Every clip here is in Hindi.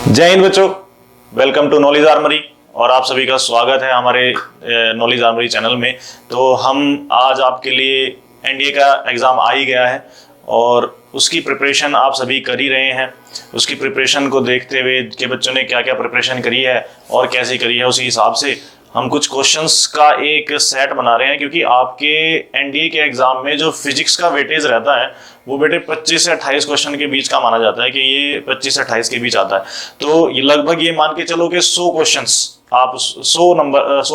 जय हिंद बच्चों, वेलकम टू नॉलेज आर्मरी और आप सभी का स्वागत है हमारे नॉलेज आर्मरी चैनल में। तो हम आज आपके लिए एनडीए का एग्ज़ाम आ ही गया है और उसकी प्रिपरेशन आप सभी कर ही रहे हैं। उसकी प्रिपरेशन को देखते हुए कि बच्चों ने क्या क्या प्रिपरेशन करी है और कैसे करी है, उसी हिसाब से हम कुछ क्वेश्चंस का एक सेट बना रहे हैं, क्योंकि आपके एनडीए के एग्जाम में जो फिजिक्स का वेटेज रहता है वो बेटे 25 से 28 क्वेश्चन के बीच का माना जाता है कि ये 25 से 28 के बीच आता है। तो ये लगभग ये मान के चलो कि 100 क्वेश्चंस आप 100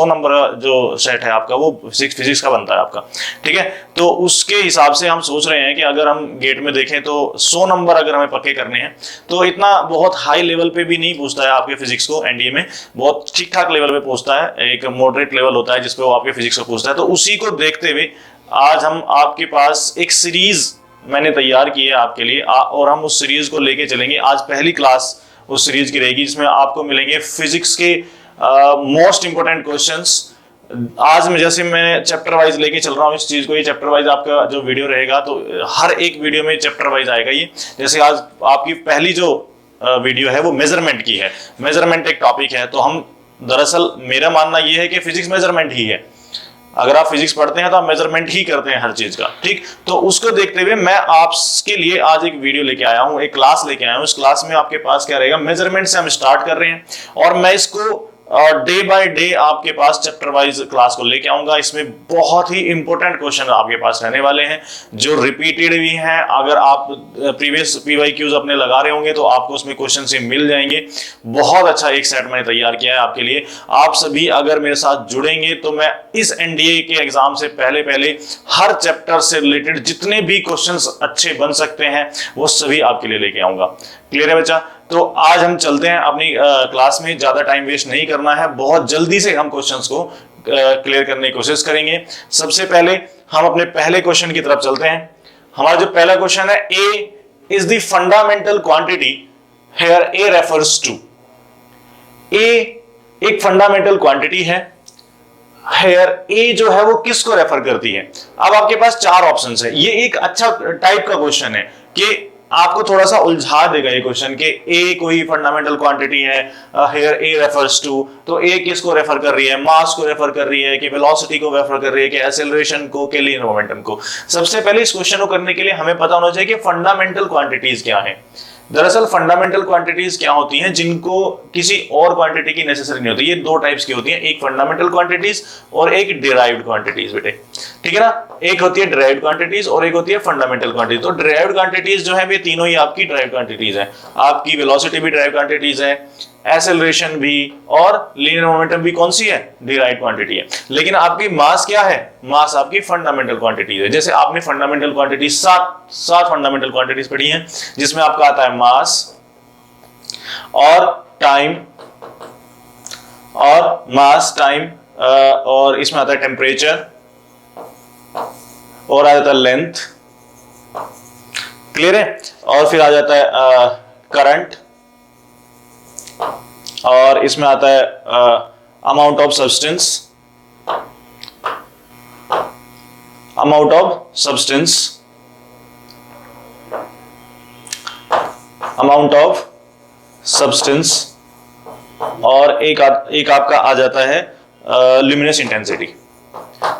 नंबर जो सेट है आपका वो फिजिक्स का बनता है आपका, ठीक है। तो उसके हिसाब से हम सोच रहे हैं कि अगर हम गेट में देखें तो 100 नंबर अगर हमें पक्के करने हैं तो इतना बहुत हाई लेवल पे भी नहीं पूछता है आपके फिजिक्स को। एनडीए में बहुत ठीक ठाक लेवल पे पूछता है, एक मॉडरेट लेवल होता है जिसपे वो आपके फिजिक्स को पूछता है। तो उसी को देखते हुए आज हम आपके पास एक सीरीज मैंने तैयार की है आपके लिए और हम उस सीरीज को लेके चलेंगे। आज पहली क्लास उस सीरीज की रहेगी जिसमें आपको मिलेंगे फिजिक्स के मोस्ट इंपोर्टेंट क्वेश्चंस। आज मैं जैसे मैं चैप्टर वाइज लेके चल रहा हूँ इस चीज को, ये चैप्टर वाइज आपका जो वीडियो रहेगा तो हर एक वीडियो में चैप्टर वाइज आएगा ये। जैसे आज आपकी पहली जो वीडियो है वो मेजरमेंट की है, मेजरमेंट एक टॉपिक है। तो हम दरअसल मेरा मानना ये है कि फिजिक्स मेजरमेंट ही है। अगर आप फिजिक्स पढ़ते हैं तो आप मेजरमेंट ही करते हैं हर चीज का, ठीक। तो उसको देखते हुए मैं आपके लिए आज एक वीडियो लेके आया हूं, एक क्लास लेके आया हूं। इस क्लास में आपके पास क्या रहेगा, मेजरमेंट से हम स्टार्ट कर रहे हैं और मैं इसको डे बाय डे आपके पास चैप्टर वाइज क्लास को लेके आऊंगा। इसमें बहुत ही इंपॉर्टेंट क्वेश्चन आपके पास रहने वाले हैं जो रिपीटेड भी हैं। अगर आप प्रीवियस पीवाईक्यूज अपने लगा रहे होंगे तो आपको उसमें क्वेश्चन से मिल जाएंगे। बहुत अच्छा एक सेट मैंने तैयार किया है आपके लिए। आप सभी अगर मेरे साथ जुड़ेंगे तो मैं इस एनडीए के एग्जाम से पहले हर चैप्टर से रिलेटेड जितने भी क्वेश्चंस अच्छे बन सकते हैं वो सभी आपके लिए लेके आऊंगा। क्लियर है बच्चा? तो आज हम चलते हैं अपनी क्लास में, ज्यादा टाइम वेस्ट नहीं करना है, बहुत जल्दी से हम क्वेश्चंस को क्लियर करने की कोशिश करेंगे। सबसे पहले हम अपने पहले क्वेश्चन की तरफ चलते हैं। हमारा जो पहला क्वेश्चन है, A is the fundamental quantity here A refers to. A एक फंडामेंटल क्वांटिटी है, हेयर ए जो है वो किसको रेफर करती है। अब आपके पास चार ऑप्शंस है। ये एक अच्छा टाइप का क्वेश्चन है कि आपको थोड़ा सा उलझा देगा ये क्वेश्चन कि ए कोई फंडामेंटल क्वांटिटी है, हियर ए रेफर्स टू, तो ए किसको रेफर कर रही है, मास को रेफर कर रही है कि वेलोसिटी को रेफर कर रही है कि एक्सेलरेशन को कि लीनियर मोमेंटम को। सबसे पहले इस क्वेश्चन को करने के लिए हमें पता होना चाहिए कि फंडामेंटल क्वांटिटीज क्या है। दरअसल फंडामेंटल क्वांटिटीज क्या होती हैं जिनको किसी और क्वांटिटी की नेसेसरी नहीं होती। ये दो टाइप्स की होती हैं, एक फंडामेंटल क्वांटिटीज और एक डिराइव्ड क्वांटिटीज बेटे, ठीक है ना। एक होती है डिराइव्ड क्वांटिटीज और एक होती है फंडामेंटल क्वांटिटीज। तो डिराइव्ड क्वांटिटीज जो है वे तीनों ही आपकी डिराइव्ड क्वांटिटीज है। आपकी वेलोसिटी भी डिराइव्ड क्वांटिटीज है, एक्सेलरेशन भी और लीनियर मोमेंटम भी कौन सी है, डिराइव्ड क्वांटिटी है। लेकिन आपकी मास क्या है, मास आपकी फंडामेंटल क्वांटिटी है। जैसे आपने फंडामेंटल क्वांटिटी सात फंडामेंटल क्वांटिटीज पढ़ी हैं, जिसमें आपका आता है मास और टाइम और मास टाइम और इसमें आता है टेम्परेचर और आ जाता है लेंथ, क्लियर है। और फिर आ जाता है करंट और इसमें आता है amount of substance, amount of substance, amount of substance और एक आपका आ जाता है ल्यूमिनस इंटेंसिटी।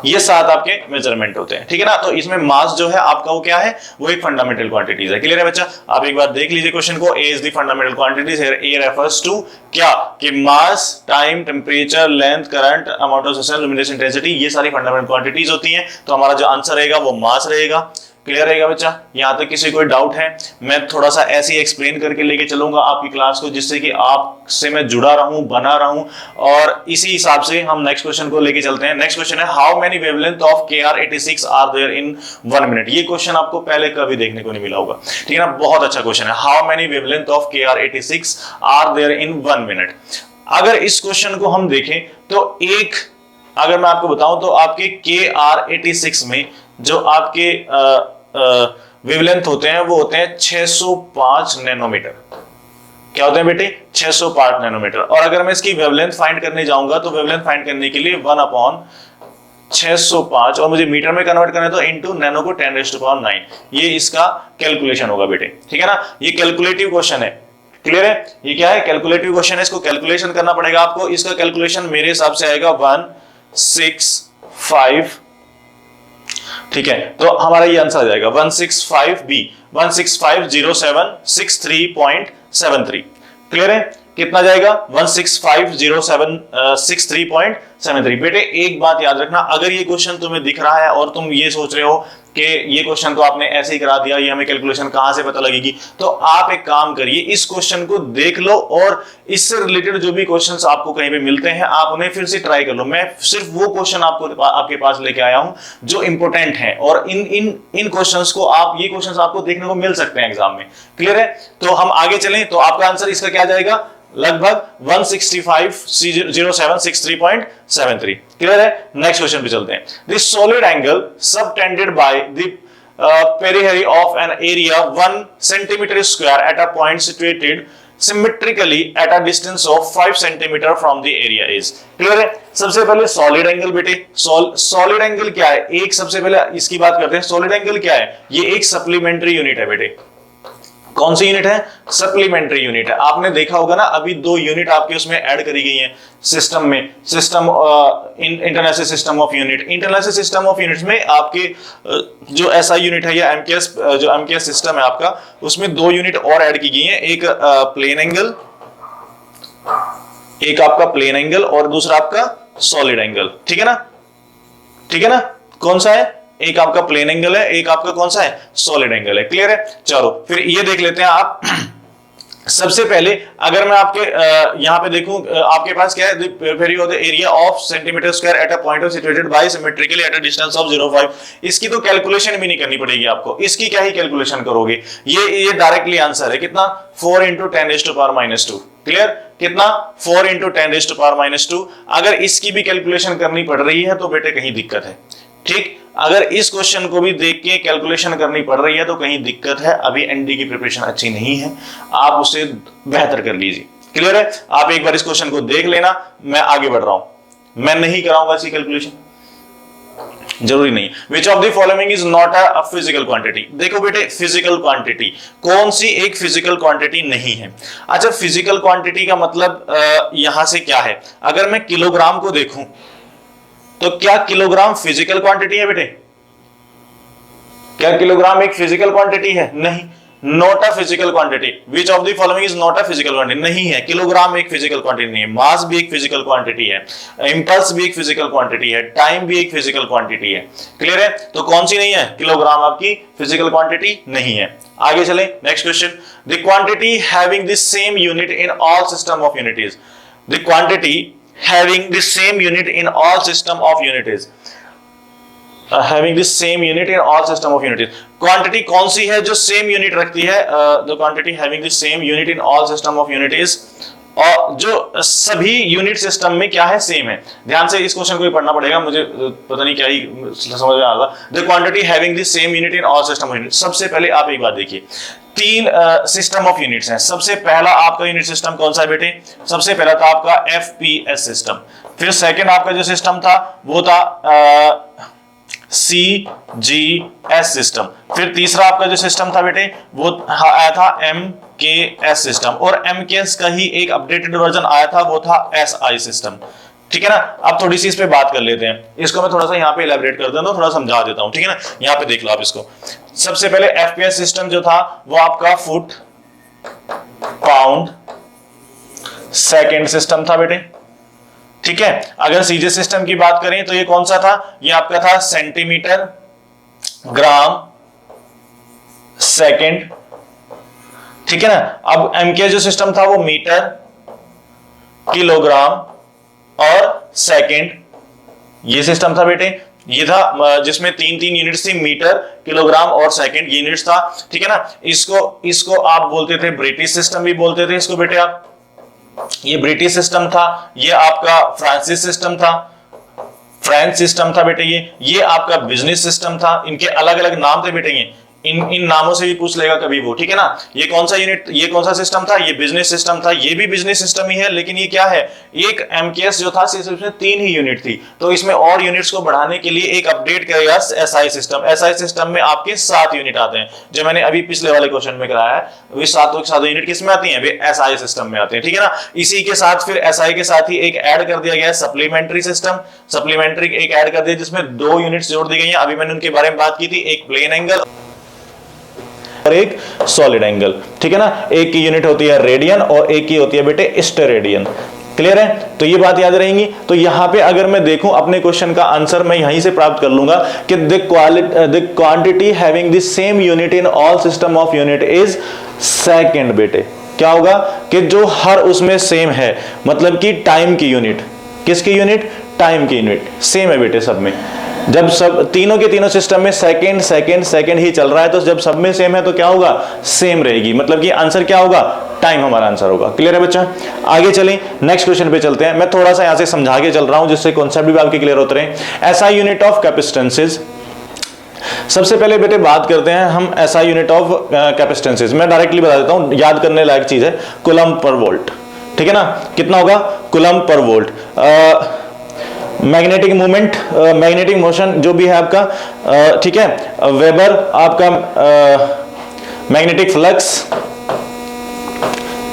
ये सात आपके मेजरमेंट होते हैं, ठीक है ना। तो इसमें मास जो है आपका वो क्या है, वो एक फंडामेंटल क्वांटिटीज है। क्लियर है बच्चा? आप एक बार देख लीजिए क्वेश्चन को। A is the fundamental quantities, here A refers to क्या, कि mass, time, temperature, length, current, amount of substance, luminous intensity, ये सारी फंडामेंटल क्वांटिटीज होती हैं। तो हमारा जो आंसर रहेगा वो मास रहेगा। क्लियर रहेगा बच्चा? यहां तक किसी कोई डाउट है? मैं थोड़ा सा ऐसे ही एक्सप्लेन करके लेके चलूंगा आपकी क्लास को, जिससे कि आपसे मैं जुड़ा रहूं, बना रहूं। और इसी हिसाब से हम नेक्स्ट क्वेश्चन को लेके चलते हैं। नेक्स्ट क्वेश्चन है, how many wavelength of KR86 are there in 1 minute. ये क्वेश्चन आपको पहले कभी देखने को नहीं मिला होगा, ठीक है ना। बहुत अच्छा क्वेश्चन है, how many wavelength of KR86 are there in 1 minute. अगर इस क्वेश्चन को हम देखें तो अगर मैं आपको बताऊं तो आपके KR86 में जो आपके वेवलेंथ होते हैं वो होते हैं 605 नैनोमीटर। क्या होते हैं बेटे? 605 नैनोमीटर। और अगर मैं इसकी वेवलेंथ फाइंड करने जाऊंगा तो वेवलेंथ फाइंड करने के लिए 1/605 और मुझे मीटर में कन्वर्ट करना है तो इंटू नैनो को 10⁹ ये इसका कैलकुलेशन होगा बेटे, ठीक है ना। ये कैलकुलेटिव क्वेश्चन है, क्लियर है? ये क्या है? कैलकुलेटिव क्वेश्चन है, इसको कैलकुलेशन करना पड़ेगा आपको। इसका कैलकुलेशन मेरे हिसाब से आएगा 165, ठीक है, तो हमारा ये आंसर आ जाएगा 165B, 1650763.73। क्लियर है? कितना जाएगा? 1650763.73। बेटे एक बात याद रखना, अगर ये क्वेश्चन तुम्हें दिख रहा है और तुम ये सोच रहे हो कि ये क्वेश्चन तो आपने ऐसे ही करा दिया, ये हमें कैलकुलेशन कहां से पता लगेगी, तो आप एक काम करिए, इस क्वेश्चन को देख लो और इससे रिलेटेड जो भी क्वेश्चंस आपको कहीं पे मिलते हैं आप उन्हें फिर से ट्राई कर लो। मैं सिर्फ वो क्वेश्चन आपके पास लेके आया हूं जो इंपॉर्टेंट है, और इन क्वेश्चंस को ये क्वेश्चंस आपको देखने को मिल सकते हैं एग्जाम में। क्लियर है? तो हम आगे चलें, तो आपका आंसर इसका क्या जाएगा? लगभग 1650763.73। क्लियर है? नेक्स्ट क्वेश्चन पे चलते हैं। This solid angle subtended by the periphery of an area 1 centimeter square at a point situated symmetrically at a distance of 5 centimeter from the area is। Clear है? सबसे पहले सॉलिड एंगल बेटे, सॉलिड एंगल क्या है? एक सबसे पहले इसकी बात करते हैं। सॉलिड एंगल क्या है? ये एक सप्लीमेंट्री यूनिट है बेटे। कौन सी यूनिट है? सप्लीमेंट्री यूनिट है। आपने देखा होगा ना, अभी 2 यूनिट आपके उसमें ऐड करी गई हैं सिस्टम में, international system of unit. International system of units में आपके जो एसआई यूनिट है या एमकेएस, जो एमकेएस सिस्टम है आपका, उसमें 2 यूनिट और ऐड की गई हैं। एक प्लेन एंगल, एक आपका प्लेन एंगल और दूसरा आपका सॉलिड एंगल। ठीक है ना? ठीक है ना? कौन सा है? एक आपका प्लेन एंगल है, एक आपका कौन सा है? सॉलिड एंगल है। क्लियर है? चलो फिर ये देख लेते हैं आप। सबसे पहले अगर मैं आपके यहां पे देखूं, आपके पास क्या है? The periphery of the area of centimetre square at a point of situated by symmetrically at a distance of 0.5। इसकी तो कैलकुलेशन भी नहीं करनी पड़ेगी आपको, इसकी क्या ही कैलकुलेशन करोगे, ये डायरेक्टली आंसर है। कितना? 4 × 10⁻²। क्लियर? कितना? 4 × 10⁻²। अगर इसकी भी कैलकुलेशन करनी पड़ रही है तो बेटे कहीं दिक्कत है। ठीक, अगर इस क्वेश्चन को भी देख के कैलकुलेशन करनी पड़ रही है तो कहीं दिक्कत है, अभी एनडी की प्रिपरेशन अच्छी नहीं है, आप उसे बेहतर कर लीजिए। क्लियर है? आप एक बार इस क्वेश्चन को देख लेना, मैं आगे बढ़ रहा हूं, मैं नहीं कराऊंगा इसकी कैलकुलेशन, जरूरी नहीं। विच of the following is not a physical quantity? देखो बेटे, फिजिकल क्वांटिटी कौन सी एक फिजिकल क्वांटिटी नहीं है? अच्छा, फिजिकल क्वांटिटी का मतलब यहां से क्या है? अगर मैं किलोग्राम को देखूं तो क्या किलोग्राम फिजिकल क्वांटिटी है बेटे? क्या किलोग्राम एक फिजिकल क्वांटिटी है? नहीं, not a physical quantity. Which of the following is not a physical quantity? नहीं है, किलोग्राम एक फिजिकल क्वांटिटी नहीं है। मास भी एक फिजिकल क्वांटिटी है, इंपल्स भी एक फिजिकल क्वांटिटी है, टाइम भी एक फिजिकल क्वांटिटी है। क्लियर है? तो कौन सी नहीं है? किलोग्राम आपकी फिजिकल क्वांटिटी नहीं है। आगे चले, next question. The quantity having the same unit in all system of unities. The quantity having the same unit in all system of unities, having the same unit in all system of unities। Quantity कौन सी है जो सेम यूनिट रखती है? the quantity having the same unit in all system of unities, और जो सभी यूनिट सिस्टम में क्या है? सेम है। ध्यान से इस क्वेश्चन को भी पढ़ना पड़ेगा, मुझे पता नहीं क्या ही समझ में आ रहा। The quantity having the same unit in all system of unit. सबसे पहले आप एक बात देखिए, 3 सिस्टम ऑफ यूनिट्स हैं। सबसे पहला आपका यूनिट सिस्टम कौन सा है बेटे? सबसे पहला था आपका एफपीएस सिस्टम। फिर सेकंड आपका जो सिस्टम था वो था सीजीएस सिस्टम। फिर तीसरा आपका जो सिस्टम था बेटे वो आया था एमकेएस सिस्टम, और एमकेएस का ही एक अपडेटेड वर्जन आया था, वो था एसआई सिस्टम। ठीक है ना? अब थोड़ी सी इस पे बात कर लेते हैं, इसको मैं थोड़ा सा यहाँ पे इलैबोरेट कर देता हूँ, थोड़ा समझा देता हूँ। ठीक है ना? यहाँ पे देख लो आप इसको। सबसे पहले एफपीएस सिस्टम जो था वो आपका फुट पाउंड सेकेंड सिस्टम था बेटे। ठीक है? अगर सीजे सिस्टम की बात करें तो ये कौन सा था? ये आपका था सेंटीमीटर ग्राम सेकेंड। ठीक है ना? अब एमके जो सिस्टम था वो मीटर किलोग्राम और सेकेंड, ये सिस्टम था बेटे। ये था जिसमें 3 यूनिट्स थी, मीटर किलोग्राम और सेकेंड यूनिट्स था। ठीक है ना? इसको आप बोलते थे ब्रिटिश सिस्टम भी बोलते थे इसको बेटे आप। ये ब्रिटिश सिस्टम था, ये आपका फ्रांसिस सिस्टम था, फ्रेंच सिस्टम था बेटे। ये आपका बिजनेस सिस्टम था। इनके अलग अलग नाम थे बेटे। इन नामों से भी पूछ लेगा कभी वो, ठीक है ना। ये कौन सा यूनिट, ये कौन सा सिस्टम था, ये बिजनेस सिस्टम था, ये भी बिजनेस सिस्टम ही है, लेकिन ये क्या है, एक एमकेएस जो था सिर्फ इसमें 3 ही यूनिट थी, तो इसमें और यूनिट्स को बढ़ाने के लिए एक अपडेट करेगा एसआई सिस्टम। एसआई सिस्टम में आपके 7 यूनिट आते हैं, जो मैंने अभी पिछले वाले क्वेश्चन में कराया है, वे 7 यूनिट किस में आती हैं, वे एसआई सिस्टम में आते हैं, ठीक है ना। इसी के साथ फिर एसआई के साथ ही एक ऐड कर दिया गया है सप्लीमेंट्री सिस्टम, सप्लीमेंट्री एक ऐड कर दिया जिसमें 2 यूनिट्स जोड़ दी गई हैं, अभी मैंने उनके बारे में बात की थी, एक प्लेन एंगल और एक सॉलिड एंगल, ठीक है ना। एक की यूनिट होती है रेडियन और एक की होती है बेटे स्टेरेडियन, क्लियर है। तो ये बात याद रहेंगी। तो यहां पे अगर मैं देखूं अपने क्वेश्चन का आंसर मैं यहीं से प्राप्त कर लूंगा कि the quantity having the same unit in all system of unit is second. बेटे क्या होगा कि जो हर उसमें सेम है, मतलब कि टाइम की यूनिट, किसकी यूनिट, टाइम की यूनिट सेम है बेटे सब में। जब सब तीनों के तीनों सिस्टम में सेकंड सेकंड सेकंड ही चल रहा है, तो जब सब में सेम है तो क्या होगा, सेम रहेगी, मतलब कि आंसर क्या होगा, टाइम हमारा आंसर होगा। क्लियर है बच्चा। आगे चलें, नेक्स्ट क्वेश्चन पे चलते हैं। मैं थोड़ा सा यहां से समझा के चल रहा हूं जिससे कॉन्सेप्ट भी आपके क्लियर होते रहे। एसआई यूनिट ऑफ कैपेसिटेंसेस, सबसे पहले बेटे बात करते हैं हम एसआई यूनिट ऑफ कैपेसिटेंसेस। मैं डायरेक्टली बता देता हूं, याद करने लायक चीज है, कूलम पर वोल्ट, ठीक है ना। कितना होगा, coulomb per volt. Magnetic movement, magnetic motion जो भी है आपका, ठीक है, वेबर आपका मैग्नेटिक फ्लक्स,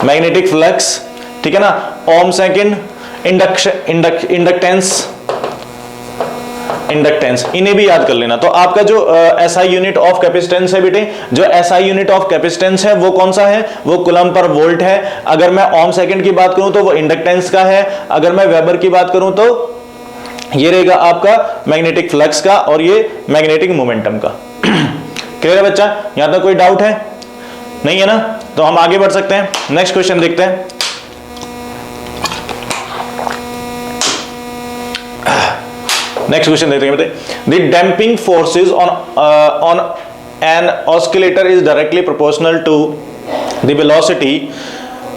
मैग्नेटिक फ्लक्स, ठीक है ना, ओम सेकंड, इंडक्टेंस, इंडक्टेंस, इन्हें भी याद कर लेना। तो आपका जो एसआई यूनिट ऑफ कैपेसिटेंस है बेटे, जो एसआई यूनिट ऑफ कैपेसिटेंस है वो कौन सा है, वो कूलम पर वोल्ट है। अगर मैं ओम सेकंड की बात करूं तो वो इंडक्टेंस का है, अगर मैं वेबर की बात करूं तो ये रहेगा आपका मैग्नेटिक फ्लक्स का, और ये मैग्नेटिक मोमेंटम का। क्लियर है बच्चा, यहां तक कोई डाउट है, नहीं है ना। तो हम आगे बढ़ सकते हैं, नेक्स्ट क्वेश्चन देखते हैं। नेक्स्ट क्वेश्चन देखते हैं बेटे। The damping forces on an oscillator is directly proportional to the velocity,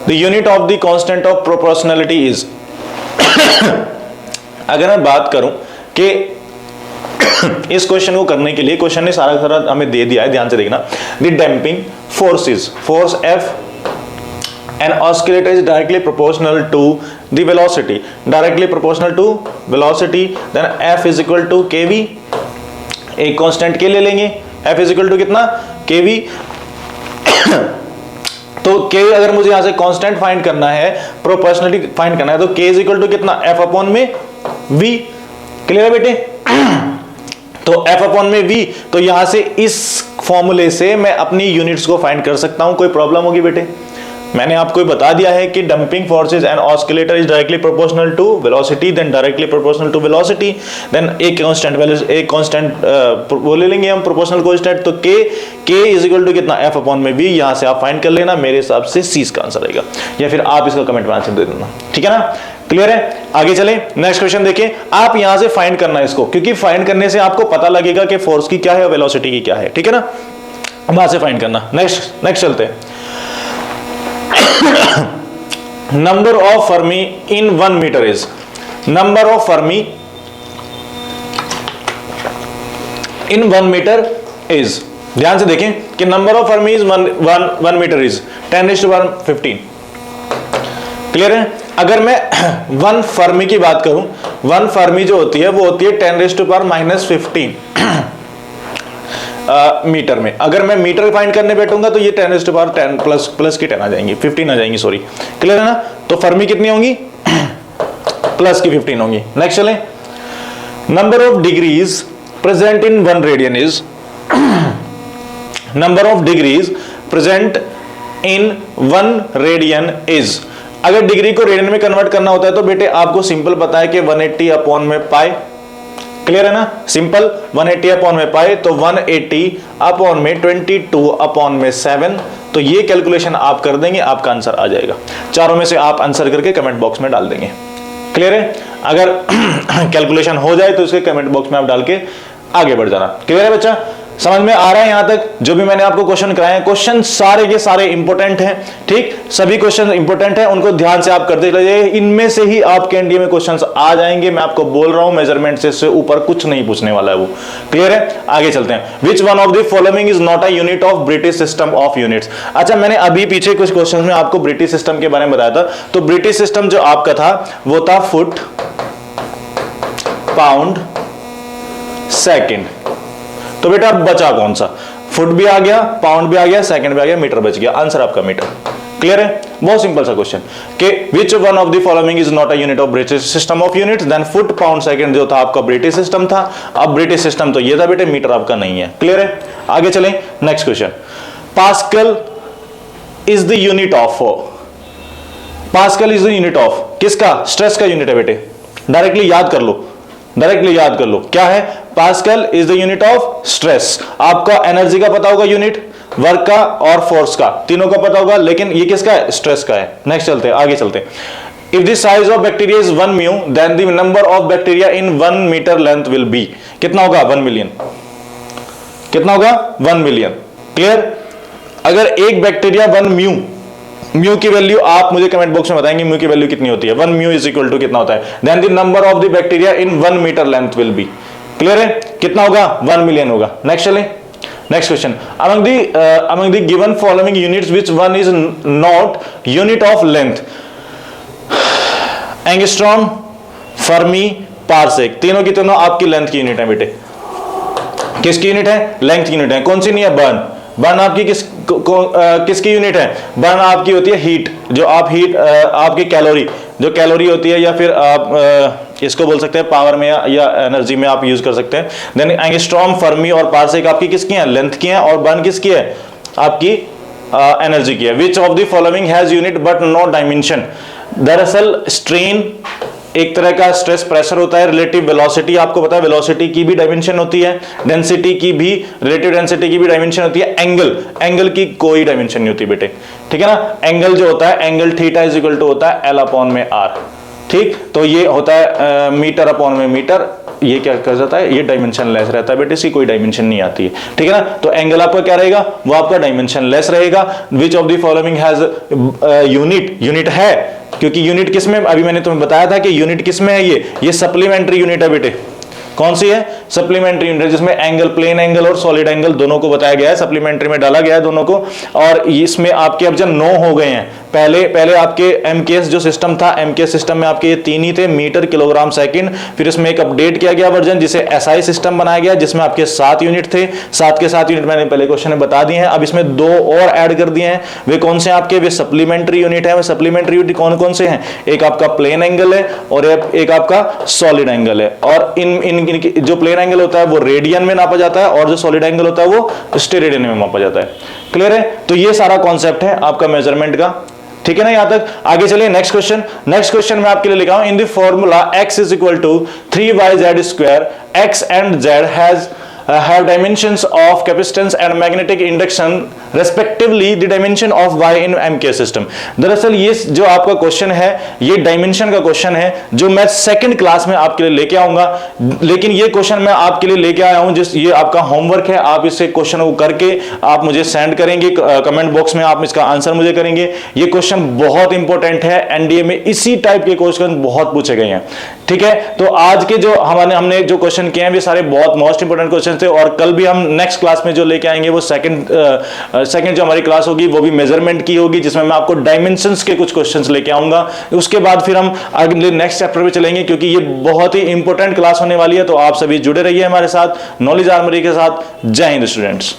the unit of the constant of proportionality is. अगर मैं बात करूं कि इस क्वेश्चन को करने के लिए, क्वेश्चन ने सारा सारा हमें दे दिया है, ध्यान से देखना। The damping forces, force F in oscillator is directly proportional to the velocity, directly proportional to velocity, then F is equal to k v, एक कांस्टेंट के ले लेंगे, एफ इज इक्वल टू कितना, केवी। तो k अगर मुझे यहां से कांस्टेंट फाइंड करना है, प्रोपोर्शनलिटी फाइंड करना है, तो k इज इक्वल टू कितना, f अपॉन में v। क्लियर है बेटे। तो f अपॉन में v, तो यहां से इस फॉर्मूले से मैं अपनी यूनिट्स को फाइंड कर सकता हूं। कोई प्रॉब्लम होगी बेटे, मैंने आपको बता दिया है कि damping forces and oscillator is directly proportional to velocity, then directly proportional to velocity, then एक कांस्टेंट वैल्यू, एक कांस्टेंट वो ले लेंगे हम प्रोपोर्शनल कांस्टेंट, तो k इज इक्वल टू कितना, f अपॉन में v। यहां से आप फाइंड कर लेना, मेरे हिसाब से C का आंसर आएगा, या फिर आप इसका कमेंट में आंसर दे देना, ठीक है ना। क्लियर है। आगे चलें, नेक्स्ट क्वेश्चन देखिए। आप यहां से फाइंड करना है इसको, क्योंकि फाइंड करने से आपको पता लगेगा कि फोर्स की क्या है और वेलोसिटी की क्या है, ठीक है ना। वहां से फाइंड करना। नेक्स्ट चलते हैं। Number of fermi in 1 metre is, number of fermi in 1 metre is, ध्यान से देखें कि number of fermi is 1 metre is 10⁻15। Clear है। अगर मैं 1 फर्मी की बात करूं, 1 फर्मी जो होती है वो होती है 10⁻15 मीटर में। अगर मैं मीटर फाइंड करने बैठूंगा तो ये 10⁻10 प्लस की 10 आ जाएंगी, 15 आ जाएंगी, सॉरी। क्लियर है ना। तो फर्मी कितनी होंगी, प्लस की 15 होंगी। नेक्स्ट चलें। Number of degrees present in 1 radian is, number of degrees present in 1 radian is. अगर डिग्री को रेडियन में कन्वर्ट करना होता है तो बेटे आपको सिंपल पता है कि 180 अपॉन में पाई। क्लियर है ना, सिंपल 180 अपॉन में पाई, तो 180 अपॉन में 22 अपॉन में 7। तो ये कैलकुलेशन आप कर देंगे, आपका आंसर आ जाएगा। चारों में से आप आंसर करके कमेंट बॉक्स में डाल देंगे। क्लियर है। अगर कैलकुलेशन हो जाए तो इसके कमेंट बॉक्स में आप डाल के आगे बढ़ जाना। क्लियर है बच्चा। समझ में आ रहा है यहां तक? जो भी मैंने आपको क्वेश्चन कराए हैं, क्वेश्चन सारे के सारे इंपॉर्टेंट हैं, ठीक, सभी क्वेश्चन इंपॉर्टेंट हैं, उनको ध्यान से आप करते रहिए, इनमें से ही आपके एनडीए में क्वेश्चंस आ जाएंगे, मैं आपको बोल रहा हूं, मेजरमेंट से ऊपर कुछ नहीं पूछने वाला है वो, क्लियर है? आगे चलते हैं। विच one of the following is not a unit of British system of units? अच्छा, मैंने अभी पीछे कुछ क्वेश्चन में आपको ब्रिटिश सिस्टम के बारे में बताया था, तो ब्रिटिश सिस्टम जो आपका था वो था फुट, पाउंड, सेकेंड। तो बेटा अब बचा कौन सा? फुट भी आ गया, पाउंड भी आ गया, सेकंड भी आ गया, मीटर बच गया, आंसर आपका मीटर। क्लियर है? बहुत सिंपल सा क्वेश्चन कि which one of the following is not a unit of British system of units? Then foot, pound, second जो था आपका ब्रिटिश सिस्टम था। अब ब्रिटिश सिस्टम तो ये था बेटे, मीटर आपका नहीं है। क्लियर है? आगे चलें, next question. Pascal is the unit of, pascal is the unit of किसका? स्ट्रेस का यूनिट है बेटे, डायरेक्टली याद कर लो, डायरेक्टली याद कर लो क्या है? Pascal is the unit of stress. आपका एनर्जी का पता होगा यूनिट, वर्क का और फोर्स का, तीनों का पता होगा, लेकिन ये किसका है? स्ट्रेस का है। नेक्स्ट चलते हैं, आगे चलते हैं। If the size of bacteria is 1 mu then the number of bacteria in 1 metre length will be, कितना होगा? 1 मिलियन। कितना होगा? 1 मिलियन। क्लियर? अगर एक बैक्टीरिया 1 म्यू, म्यू की वैल्यू आप मुझे कमेंट बॉक्स में बताएंगे म्यू की वैल्यू कितनी होती है, 1 म्यू इज इक्वल टू कितना होता है? Then the number of the bacteria in 1 metre length will be, clear है? कितना होगा? 1 मिलियन होगा। नेक्स्ट चलें, next question. Among the given following units which one is not unit of length? Angstrom, fermi, parsec, तीनों की तीनों आपकी लेंथ की यूनिट है बेटे। किसकी यूनिट है? लेंथ की यूनिट है। कौन सी नहीं है? बर्न। बर्न आपकी किसकी यूनिट है? बर्न आपकी होती है हीट, जो आप हीट आपकी कैलोरी, जो कैलोरी होती है, या फिर आप इसको बोल सकते हैं पावर में या एनर्जी में आप यूज कर सकते हैं। देन एंगस्ट्रॉम, फर्मी और पार्सेक आपकी किसकी है? लेंथ की है। और बर्न किसकी है? आपकी एनर्जी की है। Which of the following has unit but no dimension? दरअसल स्ट्रेन एक तरह का स्ट्रेस प्रेशर होता है, रिलेटिव वेलोसिटी आपको पता है, वेलोसिटी की भी डायमेंशन होती है, डेंसिटी की भी, रिलेटिव डेंसिटी की भी डायमेंशन होती है, एंगल, एंगल की कोई डायमेंशन नहीं होती बेटे, ठीक है ना? एंगल जो होता है, angle theta is equal to होता है एल अपॉन में आर, ठीक? तो ये होता है मीटर अपॉन में मीटर, ये क्या कर जाता है? ये डायमेंशन लेस रहता है बेटे, इसकी कोई डायमेंशन नहीं आती है, ठीक है ना? तो एंगल आपका क्या रहेगा? वो आपका डायमेंशन लेस रहेगा। विच of the following has unit? Unit है, क्योंकि यूनिट किसमें, अभी मैंने तुम्हें बताया था कि यूनिट किसमें है, ये सप्लीमेंट्री यूनिट है बेटे। कौन सी है? सप्लीमेंट्री यूनिट, जिसमें एंगल, प्लेन एंगल और सॉलिड एंगल दोनों को बताया गया है, सप्लीमेंट्री में डाला गया है दोनों को। और इसमें आपके अब जब 9 हो गए हैं, पहले आपके एमकेएस जो सिस्टम था, एमकेएस सिस्टम में आपके ये 3 ही थे, मीटर, किलोग्राम, सेकंड। फिर इसमें एक अपडेट किया गया वर्जन, जिसे एसआई सिस्टम बनाया गया, जिसमें आपके 7 यूनिट थे। 7 के 7 यूनिट मैंने पहले क्वेश्चन में बता दिए हैं। अब इसमें 2 और ऐड कर दिए हैं। वे कौन से आपके? वे सप्लीमेंट्री यूनिट है। वे सप्लीमेंट्री यूनिट कौन कौन से हैं? एक आपका प्लेन एंगल है और एक आपका सॉलिड एंगल है। और इन जो प्लेन एंगल होता है वो रेडियन में नापा जाता है, और जो सॉलिड एंगल होता है वो स्टेरेडियन में मापा जाता है। क्लियर है? तो ये सारा कॉन्सेप्ट है आपका मेजरमेंट का, ठीक है ना? यहां तक आगे चलिए नेक्स्ट क्वेश्चन। नेक्स्ट क्वेश्चन मैं आपके लिए लिखा हूं, in the formula x is equal to 3yz square, x and z has have dimensions of capacitance and magnetic induction respectively the dimension of y in MK system। दरअसल ये जो आपका क्वेश्चन है, ये डायमेंशन का क्वेश्चन है, जो मैं सेकंड क्लास में आपके लिए लेके आऊंगा। लेकिन ये क्वेश्चन मैं आपके लिए लेके आया हूं, जिस ये आपका होमवर्क है, आप इसे क्वेश्चन को करके आप मुझे सेंड करेंगे कमेंट बॉक्स में, आप इसका आंसर मुझे करेंगे। ये क्वेश्चन बहुत इंपॉर्टेंट है, एनडीए में इसी टाइप के क्वेश्चन बहुत पूछे गए हैं, ठीक है? तो आज के जो हमने जो क्वेश्चन किए हैं, वे सारे बहुत मोस्ट इंपोर्टेंट क्वेश्चन थे। और कल भी हम नेक्स्ट क्लास में जो लेके आएंगे, वो सेकंड जो हमारी क्लास होगी, वो भी मेजरमेंट की होगी, जिसमें मैं आपको डायमेंशंस के कुछ क्वेश्चंस लेके आऊंगा। उसके बाद फिर हम अगले नेक्स्ट चैप्टर पे चलेंगे, क्योंकि ये बहुत ही इंपॉर्टेंट क्लास होने वाली है। तो आप सभी जुड़े रहिए हमारे साथ, नॉलेज आर्मरी के साथ। जय हिंद स्टूडेंट्स।